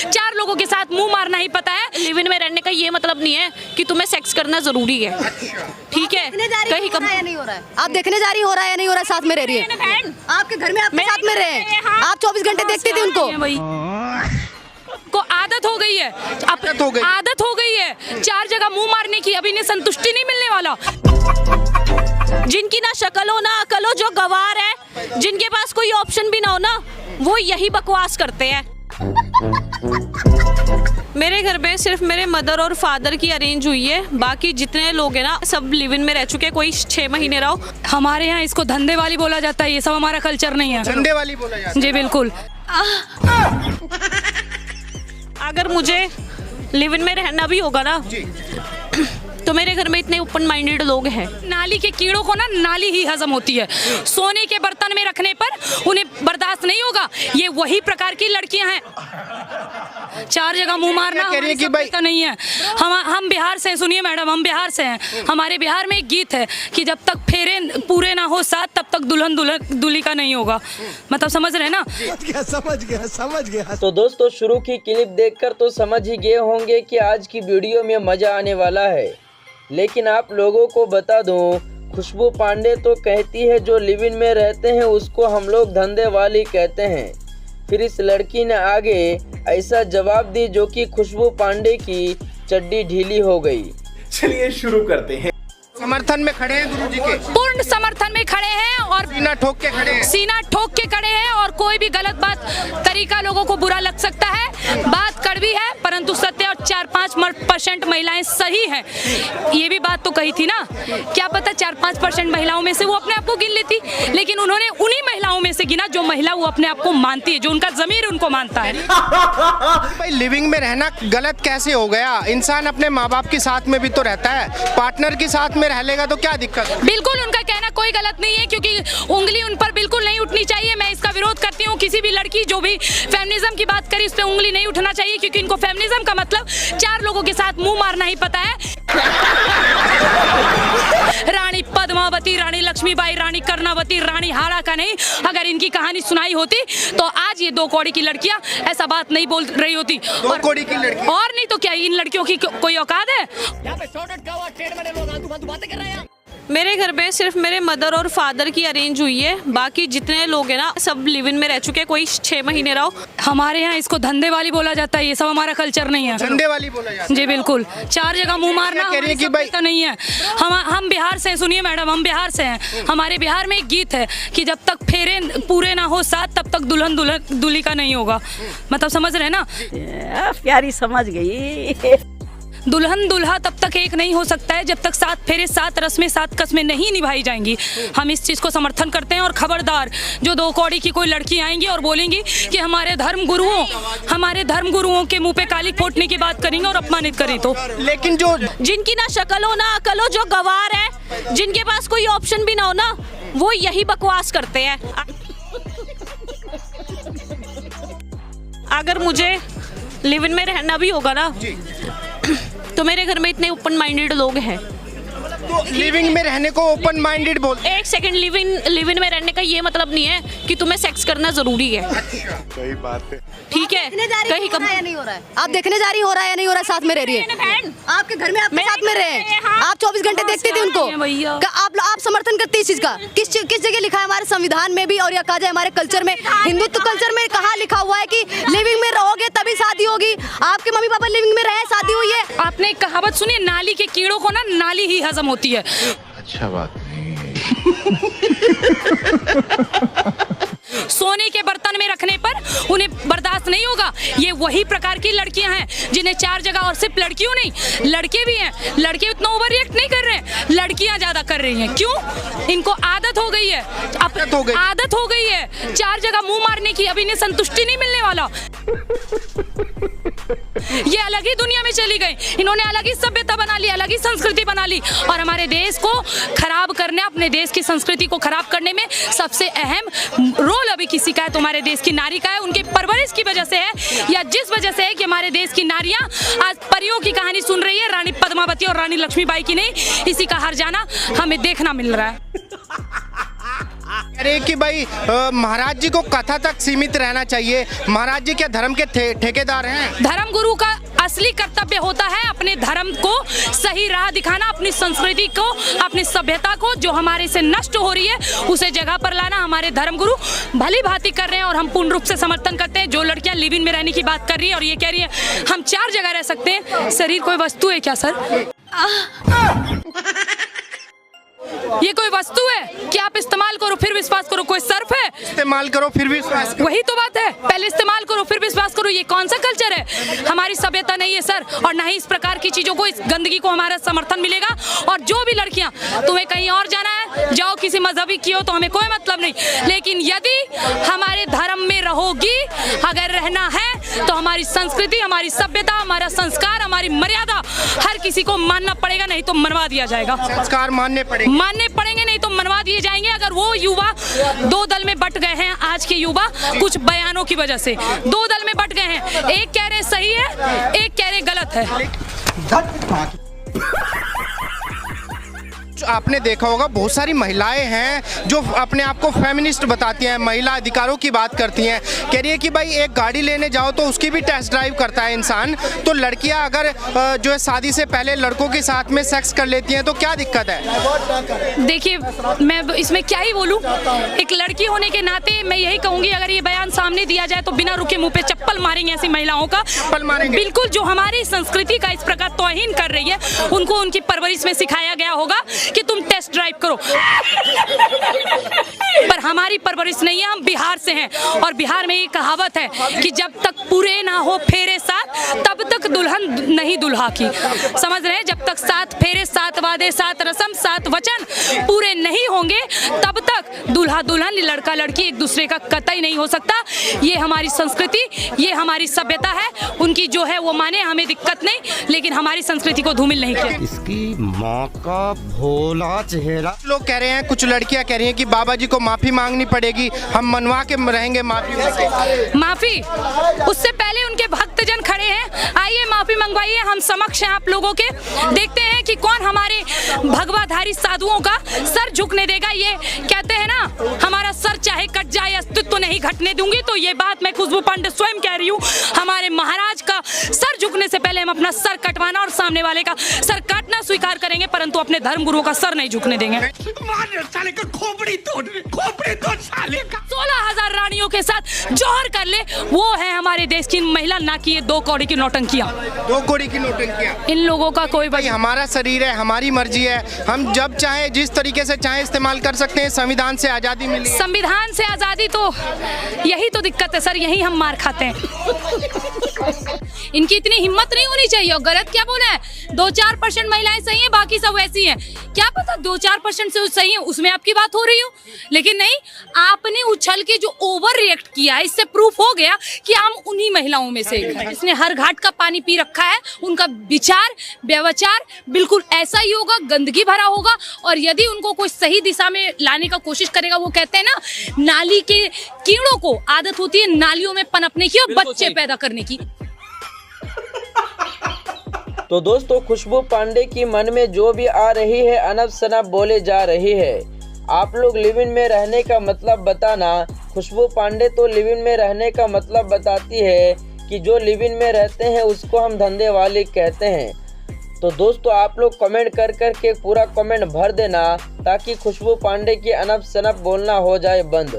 चार लोगों के साथ मुंह मारना ही पता है। लिव इन में रहने का ये मतलब नहीं है कि तुम्हें सेक्स करना जरूरी है, ठीक है? कहीं कम नहीं हो रहा है, आप देखने जा रही हो रहा है या नहीं हो रहा है, साथ में रह रही है आपके घर में, आपके साथ में रहे, आप 24 घंटे देखती थी उनको। को आदत हो गई है, आदत हो गई है चार जगह मुंह मारने की, अभी इन्हें संतुष्टि नहीं मिलने वाला। जिनकी ना शक्ल हो ना अकल हो, जो गवार है, जिनके पास कोई ऑप्शन भी ना हो ना, वो यही बकवास करते हैं। मेरे घर में सिर्फ मेरे मदर और फादर की अरेंज हुई है, बाकी जितने लोग हैं ना सब लिव इन में रह चुके हैं, कोई 6 महीने रहो। हमारे यहाँ इसको धंधे वाली बोला जाता है, ये सब हमारा कल्चर नहीं है। धंधे वाली बोला जाता है? जी बिल्कुल। अगर मुझे लिव इन में रहना भी होगा ना तो मेरे घर में इतने ओपन माइंडेड लोग हैं। नाली के कीड़ों को ना नाली ही हजम होती है, सोने के बर्तन में रखने पर उन्हें बर्दाश्त नहीं होगा। ये वही प्रकार की लड़कियां हैं। चार जगह मुंह मारना कि भाई तो नहीं है। हम बिहार से, सुनिए मैडम, हम बिहार से हैं। हमारे बिहार में एक गीत है कि जब तक फेरे पूरे ना हो साथ तब तक दुल्हन दूल्हे का नहीं होगा। मतलब समझ रहे ना? समझ गया। तो दोस्तों शुरू की क्लिप देखकर तो समझ ही गए होंगे कि आज की वीडियो में मजा आने वाला है, लेकिन आप लोगों को बता दूं, खुशबू पांडे तो कहती है जो लिव इन में रहते हैं उसको हम लोग धंधे वाली कहते हैं। फिर इस लड़की ने आगे ऐसा जवाब दी जो कि खुशबू पांडे की चड्डी ढीली हो गई। चलिए शुरू करते हैं। समर्थन में खड़े हैं गुरुजी के, पूर्ण समर्थन में खड़े हैं और सीना ठोक के खड़े हैं, सीना ठोक के खड़े हैं। और कोई भी गलत बात तरीका लोगों को बुरा लग सकता है, बात कड़वी है परंतु सत्य, और 4-5% महिलाएं सही हैं। ये भी बात तो कही थी ना, क्या पता 4-5% महिलाओं में से वो अपने आप को गिन लेती, लेकिन उन्होंने उन्हीं महिलाओं में से गिना जो महिला वो अपने आप को मानती है, जो उनका जमीर उनको मानता है। भाई लिविंग में रहना गलत कैसे हो गया? इंसान अपने माँ बाप के साथ में भी तो रहता है, पार्टनर के साथ में रह लेगा तो क्या दिक्कत है? बिल्कुल उनका कहना कोई गलत नहीं है, क्योंकि उंगली उन पर बिल्कुल नहीं उठनी चाहिए। मैं इसका विरोध करती हूँ। किसी भी लड़की जो भी फेमिनिज्म की बात करी उस पर उंगली नहीं उठना चाहिए, क्योंकि इनको फेमिनिज्म का मतलब चार लोगों के साथ मुंह मारना ही पता है। रानी पद्मावती, रानी लक्ष्मीबाई, रानी कर्णावती, रानी हाड़ा का नहीं, अगर इनकी कहानी सुनाई होती तो आज ये 2 कौड़ी की लड़कियां ऐसा बात नहीं बोल रही होती। 2 कौड़ी की लड़की और नहीं तो क्या इन लड़कियों की कोई औकात है? मेरे घर में सिर्फ मेरे मदर और फादर की अरेंज हुई है, बाकी जितने लोग हैं ना सब लिव इन में रह चुके हैं, कोई 6 महीने रहो। हमारे यहाँ इसको धंधे वाली बोला जाता है, ये सब हमारा कल्चर नहीं है। धंधे वाली बोला जाता है? जी बिल्कुल। चार जगह मुंह मारना कि भाई तो नहीं है। हम बिहार से, सुनिए मैडम, हम बिहार से हैं। हमारे बिहार में एक गीत है कि जब तक फेरे पूरे ना हो साथ तब तक दुल्हन दूल्हे का नहीं होगा। मतलब समझ रहे ना? प्यारी समझ गई। दुल्हन दूल्हा तब तक एक नहीं हो सकता है जब तक 7 फेरे 7 रस्में 7 कस्में नहीं निभाई जाएंगी। हम इस चीज को समर्थन करते हैं। और खबरदार जो 2 कौड़ी की कोई लड़की आएंगी और बोलेंगी कि हमारे धर्म गुरुओं के मुंह पे काली फोड़ने की बात करेंगे और अपमानित करें, तो लेकिन जो जिनकी ना शक्ल हो ना अकल हो, जो गवार है, जिनके पास कोई ऑप्शन भी ना हो ना, वो यही बकवास करते हैं। अगर मुझे लिव इन में रहना भी होगा ना तो मेरे घर में इतने ओपन माइंडेड लोग हैं। तो लिविंग में रहने को ओपन माइंडेड बोलते हैं? एक सेकंड, लिव इन में रहने का ये मतलब नहीं है कि तुम्हें सेक्स करना जरूरी है। सही बात है, ठीक है? कहीं कम नहीं हो रहा है, आप देखने जा रही हो रहा है या नहीं हो रहा है, साथ में रह रही है आपके घर में, आपके साथ में रहे, आप 24 घंटे देखती थी उनको। आप समर्थन करती है इस चीज का? किस जगह लिखा है हमारे संविधान में भी, और या कहा जाए हमारे कल्चर में, हिंदुत्व कल्चर में कहाँ लिखा हुआ है कि लिविंग में रहोगे तभी शादी होगी? आपके मम्मी पापा लिविंग में रहे, शादी हुई है। आपने एक कहावत सुनी, नाली के कीड़ों को ना नाली ही हजम होती है। अच्छा बात नहीं है। सोने के बर्तन में रखने पर उन्हें बर्दाश्त नहीं होगा। ये वही प्रकार की लड़कियां हैं जिन्हें चार जगह, और सिर्फ लड़कियों नहीं लड़के भी हैं, लड़के उतना ओवर रिएक्ट नहीं कर रहे हैं, लड़कियां ज्यादा कर रही हैं। क्यों? इनको आदत हो गई है, आदत हो गई है चार जगह मुंह मारने की, अभी इन्हें संतुष्टि नहीं मिलने वाला। ये अलग ही दुनिया में चली गई, इन्होंने अलग ही सभ्यता बना ली, अलग ही संस्कृति बना ली, और हमारे देश को खराब करने, अपने देश की संस्कृति को खराब करने में सबसे अहम रोल अभी किसी का है तो हमारे देश की नारी का है। उनके परवरिश की वजह से है, या जिस वजह से है कि हमारे देश की नारियां आज परियों की कहानी सुन रही है, रानी पद्मावती और रानी लक्ष्मीबाई की नहीं, इसी का हर जाना हमें देखना मिल रहा है। अरे कि भाई महाराज जी को कथा तक सीमित रहना चाहिए। महाराज जी क्या धर्म के ठेकेदार हैं? धर्म गुरु का असली कर्तव्य होता है अपने धर्म को सही राह दिखाना, अपनी संस्कृति को, अपनी सभ्यता को जो हमारे से नष्ट हो रही है उसे जगह पर लाना। हमारे धर्म गुरु भली भांति कर रहे हैं और हम पूर्ण रूप से समर्थन करते हैं। जो लड़कियां लिव इन में रहने की बात कर रही है और ये कह रही है हम 4 जगह रह सकते हैं, शरीर कोई वस्तु है क्या सर? ये कोई वस्तु है कि आप इस्तेमाल करो फिर विश्वास करो? कोई सर्फ है इस्तेमाल करो फिर विश्वास करो? वही तो बात है, पहले इस्तेमाल करो फिर विश्वास करो। ये कौन सा कल्चर है? हमारी सभ्यता नहीं है सर, और ना ही इस प्रकार की चीजों को, इस गंदगी को हमारा समर्थन मिलेगा। और जो भी लड़कियां, तुम्हें कहीं और जाना है जाओ, किसी मजहबी की हो तो हमें कोई मतलब नहीं, लेकिन यदि हमारे धर्म में रहोगी, अगर रहना है तो हमारी संस्कृति, हमारी सभ्यता, हमारा संस्कार, हमारी मर्यादा हर किसी को मानना पड़ेगा, नहीं तो मनवा दिया जाएगा। संस्कार मानने पड़ेंगे, नहीं तो मनवा दिए जाएंगे। अगर वो युवा 2 दल में बट गए हैं, आज के युवा कुछ बयानों की वजह से 2 दल में बट गए हैं, एक कह रहे सही है, एक कह रहे गलत है। आपने देखा होगा बहुत सारी महिलाएं हैं जो अपने आप को फेमिनिस्ट बताती हैं, महिला अधिकारों की बात करती हैं। कह रही है कि भाई एक गाड़ी लेने जाओ तो उसकी भी टेस्ट ड्राइव करता है इंसान, तो लड़कियां अगर जो है शादी से पहले लड़कों के साथ में सेक्स कर लेती हैं तो क्या दिक्कत है? देखिए मैं इसमें क्या ही बोलूं, एक लड़की होने के नाते मैं यही कहूंगी, अगर ये बयान सामने दिया जाए तो बिना रुके मुंह पे चप्पल मारेंगे ऐसी महिलाओं का। चप्पल मारेंगे? बिल्कुल। जो हमारी संस्कृति का इस प्रकार तौहीन कर रही है, उनको उनकी परवरिश में सिखाया गया होगा कि तुम टेस्ट ड्राइव करो, पर हमारी परवरिश नहीं है। हम बिहार से हैं और बिहार में ये कहावत है कि जब तक पूरे ना हो फेरे साथ तब तक दुल्हन नहीं दुल्हा की। समझ रहे हैं? जब तक 7 फेरे, 7 वादे, 7 रस्म, 7 वचन पूरे नहीं होंगे तब तक दूल्हा दुल्हन, लड़का लड़की एक दूसरे का कतई नहीं हो सकता। ये हमारी संस्कृति, ये हमारी सभ्यता है। उनकी जो है वो माने, हमें दिक्कत नहीं, लेकिन हमारी संस्कृति को धूमिल नहीं किया। इसकी माँ का भोला चेहरा। लोग कह रहे हैं, कुछ लड़कियां कह रही हैं कि बाबा जी को माफी मांगनी पड़ेगी, हम मनवा के रहेंगे माफी। उससे पहले उनके भक्तजन खड़े हैं, आइए माफी मंगवाइए, हम समक्ष हैं आप लोगों के। देखते हैं कि कौन हमारे भगवाधारी साधुओं का सर झुकने देगा। ये कहते हैं ना, हमारा सर चाहे कट जाए अस्तित्व नहीं घटने दूंगी, तो ये बात मैं खुशबू पांडे स्वयं कह रही हूँ। हमारे महाराज का सर झुकने से पहले हम अपना सर कटवाना और सामने वाले का सर काटना स्वीकार करेंगे, परंतु अपने धर्म गुरुओं का सर नहीं झुकने देंगे। साले का खोपड़ी तोड़ साले का। 16,000 रानियों के साथ जौहर कर ले, वो है हमारे देश की महिला, ना कि ये 2 कौड़ी की नौटंकियां। 2 कौड़ी की नौटंकियां। इन लोगों का कोई भाई हमारा शरीर है, हमारी मर्जी है, हम जब चाहे जिस तरीके से चाहे इस्तेमाल कर सकते हैं। संविधान से आजादी मिली है। संविधान से आजादी, तो यही तो दिक्कत है सर, यही हम मार खाते हैं। इनकी इतनी हिम्मत नहीं होनी चाहिए। और गलत क्या बोला है, 2-4% महिलाएं सही हैं, बाकी सब वैसी हैं। क्या पता 2-4% से सही है, उसमें आपकी बात हो रही हो, लेकिन नहीं, आपने उछल के जो ओवर रिएक्ट किया है, इससे प्रूफ हो गया कि हम उन्हीं महिलाओं में से एक हैं। इसने हर घाट का पानी पी रखा है। उनका विचार व्यवचार बिल्कुल ऐसा ही होगा, गंदगी भरा होगा। और यदि उनको कोई सही दिशा में लाने का कोशिश करेगा, वो कहते हैं ना, नाली के कीड़ों को आदत होती है नालियों में पनपने की और बच्चे पैदा करने की। तो दोस्तों, खुशबू पांडे की मन में जो भी आ रही है अनब शनब बोले जा रही है। आप लोग लिव इन में रहने का मतलब बताना। खुशबू पांडे तो लिव इन में रहने का मतलब बताती है कि जो लिव इन में रहते हैं उसको हम धंधे वाले कहते हैं। तो दोस्तों, आप लोग कमेंट कर के पूरा कमेंट भर देना ताकि खुशबू पांडे की अनब शनब बोलना हो जाए बंद।